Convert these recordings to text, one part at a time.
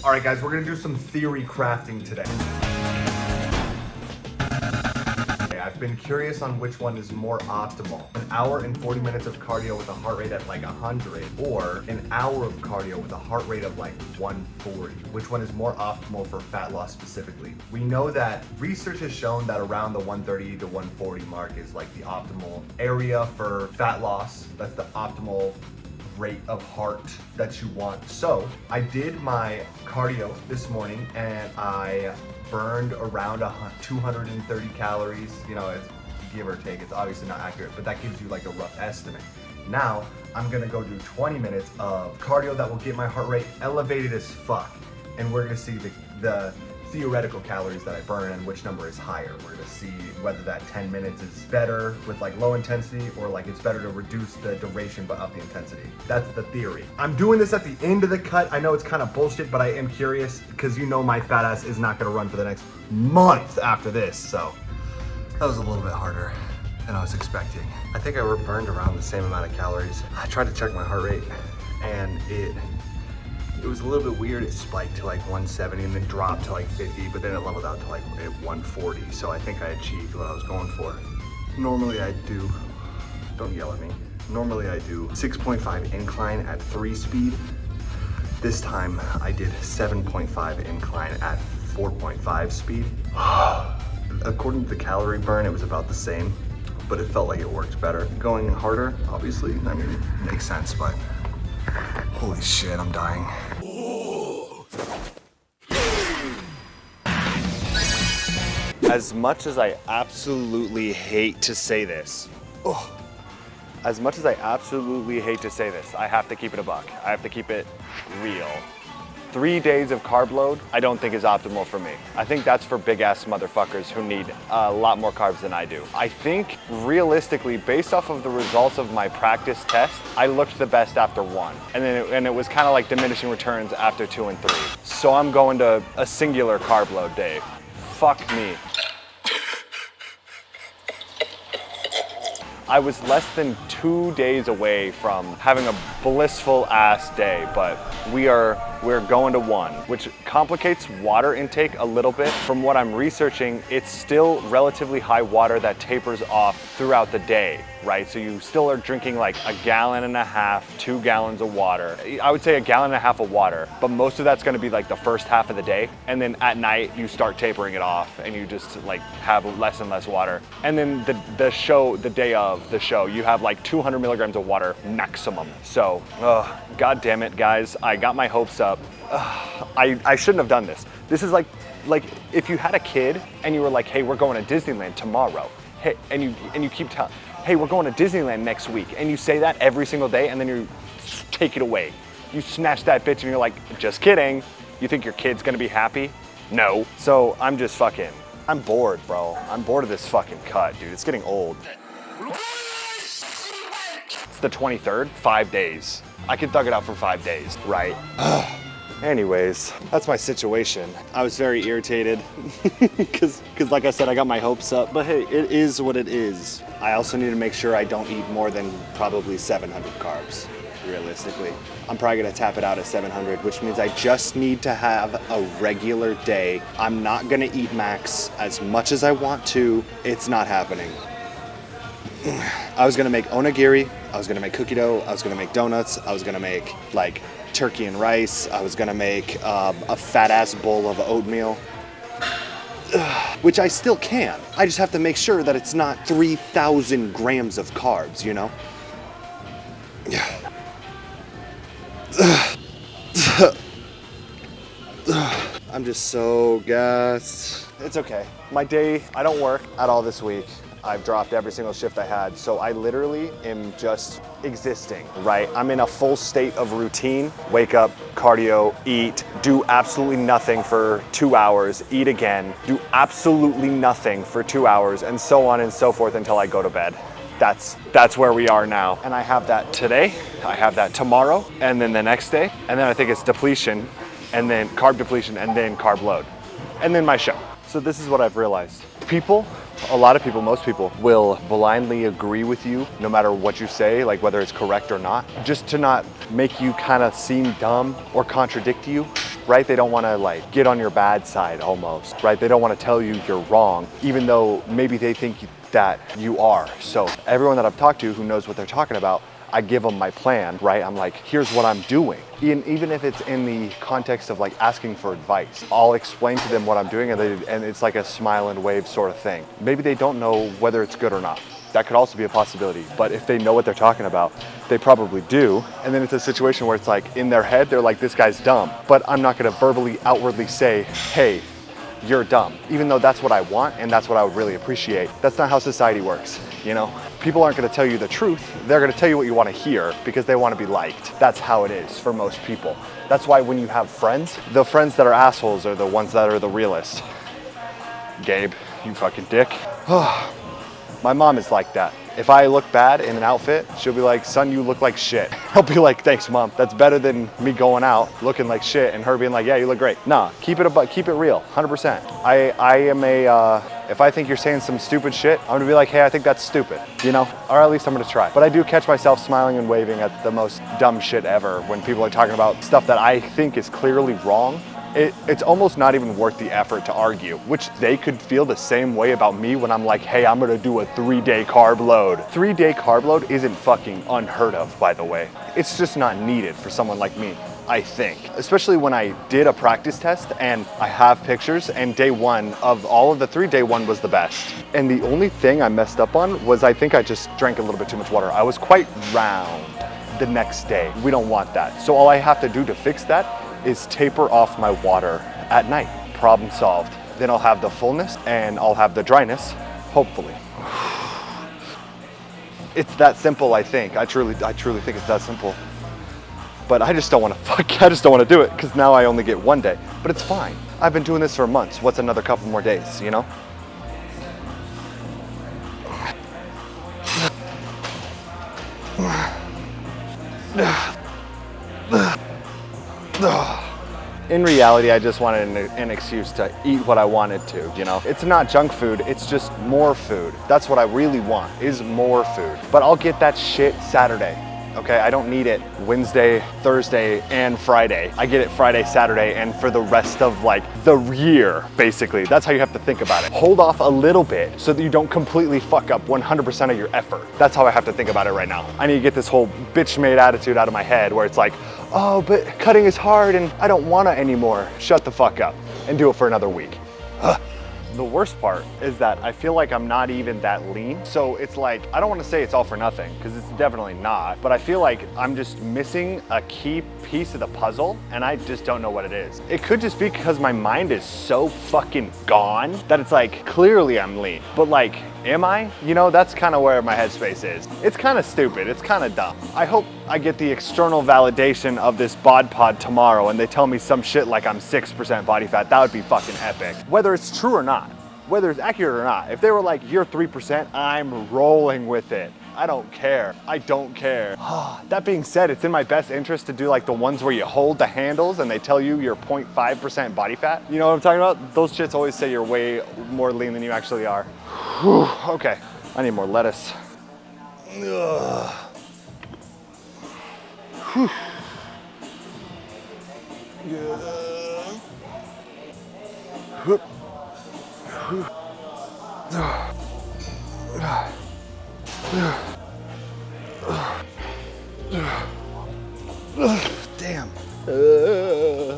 All right, guys, we're gonna do some theory crafting today. I've been curious on which one is more optimal. An hour and 40 minutes of cardio with a heart rate at like 100, or an hour of cardio with a heart rate of like 140. Which one is more optimal for fat loss specifically? We know that research has shown that around the 130 to 140 mark is like the optimal area for fat loss. That's the optimal rate of heart that you want. So I did my cardio this morning and I burned around 230 calories. You know, it's give or take. It's obviously not accurate, but that gives you like a rough estimate. Now I'm gonna go do 20 minutes of cardio that will get my heart rate elevated as fuck, and we're gonna see the theoretical calories that I burn and which number is higher. We're gonna see whether that 10 minutes is better with like low intensity, or like it's better to reduce the duration but up the intensity. That's the theory. I'm doing this at the end of the cut. I know it's kind of bullshit, but I am curious because you know my fat ass is not gonna run for the next month after this, so. That was a little bit harder than I was expecting. I think I burned around the same amount of calories. I tried to check my heart rate and it was a little bit weird. It spiked to like 170 and then dropped to like 50, but then it leveled out to like at 140. So I think I achieved what I was going for. Normally I do, don't yell at me. Normally I do 6.5 incline at 3 speed. This time I did 7.5 incline at 4.5 speed. According to the calorie burn, it was about the same, but it felt like it worked better. Going harder, obviously, I mean, it makes sense, but holy shit, I'm dying. As much as I absolutely hate to say this, I have to keep it a buck. I have to keep it real. 3 days of carb load, I don't think is optimal for me. I think that's for big ass motherfuckers who need a lot more carbs than I do. I think realistically, based off of the results of my practice test, I looked the best after 1. And it was kind of like diminishing returns after 2 and 3. So I'm going to a singular carb load day. Fuck me. I was less than 2 days away from having a blissful ass day, but we're going to 1, which complicates water intake a little bit. From what I'm researching, it's still relatively high water that tapers off throughout the day, right? So you still are drinking like 1.5 gallons, 2 gallons of water. I would say 1.5 gallons of water, but most of that's gonna be like the first half of the day. And then at night, you start tapering it off and you just like have less and less water. And then the day of the show, you have like 200 milligrams of water maximum. So, God damn it, guys. I got my hopes up. I shouldn't have done this. This is like if you had a kid and you were like, hey, we're going to Disneyland tomorrow. Hey, and you keep telling, hey, we're going to Disneyland next week. And you say that every single day and then you take it away. You snatch that bitch and you're like, just kidding. You think your kid's gonna be happy? No. So I'm just fucking, I'm bored, bro. I'm bored of this fucking cut, dude. It's getting old. It's the 23rd, 5 days. I can thug it out for 5 days, right? Anyways, that's my situation. I was very irritated because like I said, I got my hopes up, but hey, it is what it is. I also need to make sure I don't eat more than probably 700 carbs, realistically. I'm probably gonna tap it out at 700, which means I just need to have a regular day. I'm not gonna eat max as much as I want to. It's not happening. I was gonna make onigiri, I was gonna make cookie dough, I was gonna make donuts, I was gonna make like turkey and rice, I was gonna make a fat ass bowl of oatmeal, which I still can. I just have to make sure that it's not 3,000 grams of carbs, you know? I'm just so gassed. It's okay. My day, I don't work at all this week. I've dropped every single shift I had, so I literally am just existing, right? I'm in a full state of routine. Wake up, cardio, eat, do absolutely nothing for 2 hours, eat again, do absolutely nothing for 2 hours, and so on and so forth until I go to bed. That's where we are now. And I have that today, I have that tomorrow, and then the next day, and then I think it's depletion, and then carb depletion, and then carb load, and then my show. So this is what I've realized. A lot of people, most people will blindly agree with you no matter what you say, like whether it's correct or not, just to not make you kind of seem dumb or contradict you. right? They don't want to like get on your bad side almost, right? They don't want to tell you you're wrong, even though maybe they think that you are. So everyone that I've talked to who knows what they're talking about, I give them my plan, right? I'm like, here's what I'm doing. Even if it's in the context of like asking for advice, I'll explain to them what I'm doing, and it's like a smile and wave sort of thing. Maybe they don't know whether it's good or not. That could also be a possibility. But if they know what they're talking about, they probably do. And then it's a situation where it's like in their head, they're like, this guy's dumb. But I'm not gonna verbally, outwardly say, hey, you're dumb. Even though that's what I want and that's what I would really appreciate. That's not how society works, you know? People aren't gonna tell you the truth. They're gonna tell you what you wanna hear because they wanna be liked. That's how it is for most people. That's why when you have friends, the friends that are assholes are the ones that are the realest. Gabe, you fucking dick. My mom is like that. If I look bad in an outfit, she'll be like, son, you look like shit. I'll be like, thanks, mom. That's better than me going out looking like shit and her being like, yeah, you look great. Nah, keep it real, 100%. I am if I think you're saying some stupid shit, I'm gonna be like, hey, I think that's stupid, you know? Or at least I'm gonna try. But I do catch myself smiling and waving at the most dumb shit ever when people are talking about stuff that I think is clearly wrong. It's almost not even worth the effort to argue, which they could feel the same way about me when I'm like, hey, I'm gonna do a 3-day carb load. 3-day carb load isn't fucking unheard of, by the way. It's just not needed for someone like me, I think. Especially when I did a practice test and I have pictures, and day one of all of the 3, day one was the best. And the only thing I messed up on was I think I just drank a little bit too much water. I was quite round the next day. We don't want that. So all I have to do to fix that is taper off my water at night. Problem solved. Then I'll have the fullness and I'll have the dryness, hopefully. It's that simple, I think. I truly think it's that simple. But I just don't want to do it because now I only get 1 day. But it's fine. I've been doing this for months. What's another couple more days, you know? In reality, I just wanted an excuse to eat what I wanted to, you know? It's not junk food, it's just more food. That's what I really want, is more food. But I'll get that shit Saturday, okay? I don't need it Wednesday, Thursday, and Friday. I get it Friday, Saturday, and for the rest of like the year, basically. That's how you have to think about it. Hold off a little bit so that you don't completely fuck up 100% of your effort. That's how I have to think about it right now. I need to get this whole bitch-made attitude out of my head where it's like, oh, but cutting is hard and I don't wanna anymore. Shut the fuck up and do it for another week. The worst part is that I feel like I'm not even that lean. So it's like, I don't want to say it's all for nothing because it's definitely not, but I feel like I'm just missing a key piece of the puzzle and I just don't know what it is. It could just be because my mind is so fucking gone that it's like, clearly I'm lean, but like, am I? You know, that's kind of where my headspace is. It's kind of stupid, it's kind of dumb. I hope I get the external validation of this bod pod tomorrow and they tell me some shit like I'm 6% body fat. That would be fucking epic. Whether it's true or not, whether it's accurate or not. If they were like, you're 3%, I'm rolling with it. I don't care. I don't care. That being said, it's in my best interest to do like the ones where you hold the handles and they tell you you're 0.5% body fat. You know what I'm talking about? Those shits always say you're way more lean than you actually are. Whew, okay, I need more lettuce. Ugh. Whew. Whoop. Damn.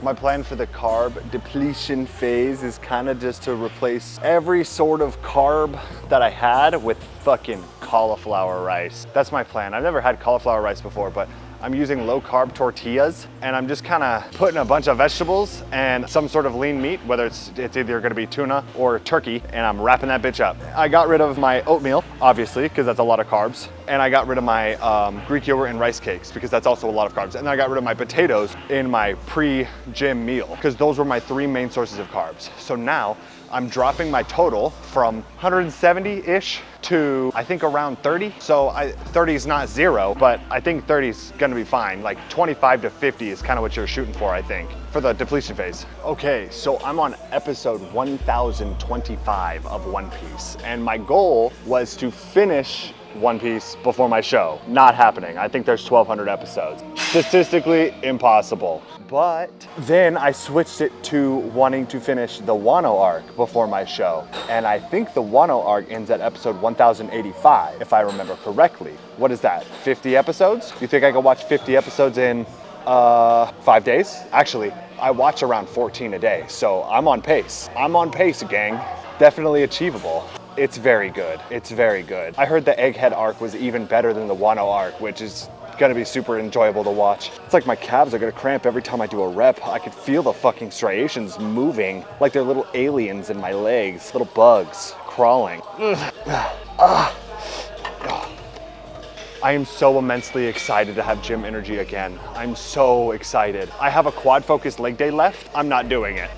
My plan for the carb depletion phase is kind of just to replace every sort of carb that I had with fucking cauliflower rice. That's my plan. I've never had cauliflower rice before, but I'm using low carb tortillas and I'm just kind of putting a bunch of vegetables and some sort of lean meat, whether it's either gonna be tuna or turkey, and I'm wrapping that bitch up. I got rid of my oatmeal, obviously, because that's a lot of carbs. And I got rid of my Greek yogurt and rice cakes because that's also a lot of carbs. And then I got rid of my potatoes in my pre-gym meal because those were my 3 main sources of carbs. So now I'm dropping my total from 170-ish to I think around 30. So 30 is not 0, but I think 30 is gonna be fine. Like 25 to 50 is kind of what you're shooting for, I think, for the depletion phase. Okay, so I'm on episode 1025 of One Piece, and my goal was to finish One Piece before my show. Not happening. I think there's 1,200 episodes. Statistically impossible. But then I switched it to wanting to finish the Wano arc before my show. And I think the Wano arc ends at episode 1085, if I remember correctly. What is that, 50 episodes? You think I could watch 50 episodes in 5 days? Actually, I watch around 14 a day, so I'm on pace. I'm on pace, gang. Definitely achievable. It's very good. It's very good. I heard the Egghead arc was even better than the Wano arc, which is gonna be super enjoyable to watch. It's like my calves are gonna cramp every time I do a rep. I could feel the fucking striations moving like they're little aliens in my legs, little bugs crawling. I am so immensely excited to have gym energy again. I'm so excited. I have a quad focused leg day left. I'm not doing it.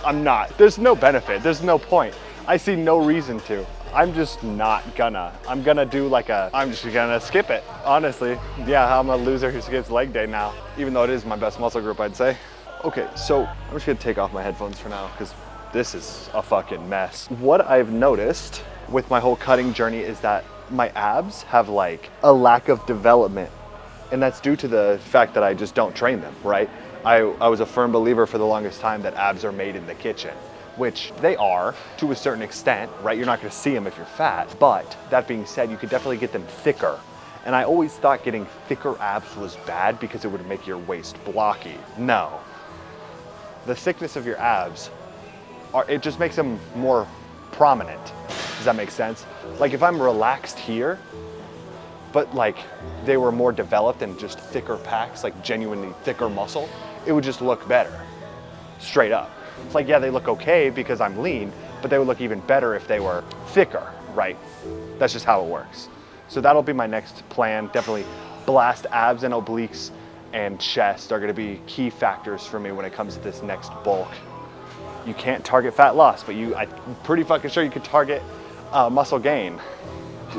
I'm not. There's no benefit. There's no point. I see no reason to. I'm just not gonna. I'm gonna do like I'm just gonna skip it, honestly. Yeah, I'm a loser who skips leg day now, even though it is my best muscle group, I'd say. Okay, so I'm just gonna take off my headphones for now because this is a fucking mess. What I've noticed with my whole cutting journey is that my abs have like a lack of development, and that's due to the fact that I just don't train them, right? I was a firm believer for the longest time that abs are made in the kitchen, which they are to a certain extent, right? You're not gonna see them if you're fat, but that being said, you could definitely get them thicker. And I always thought getting thicker abs was bad because it would make your waist blocky. No, the thickness of your abs, it just makes them more prominent. Does that make sense? Like if I'm relaxed here, but like they were more developed and just thicker packs, like genuinely thicker muscle, it would just look better, straight up. It's like, yeah, they look okay because I'm lean, but they would look even better if they were thicker, right? That's just how it works. So that'll be my next plan. Definitely blast abs and obliques and chest are gonna be key factors for me when it comes to this next bulk. You can't target fat loss, but I'm pretty fucking sure you could target muscle gain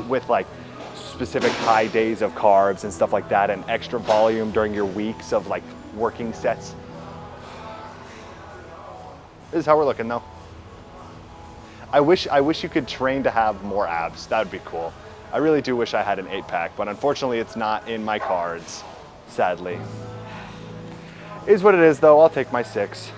with like specific high days of carbs and stuff like that, and extra volume during your weeks of like working sets. This is how we're looking though. I wish you could train to have more abs. That would be cool. I really do wish I had an 8-pack, but unfortunately it's not in my cards, sadly. Is what it is though, I'll take my 6.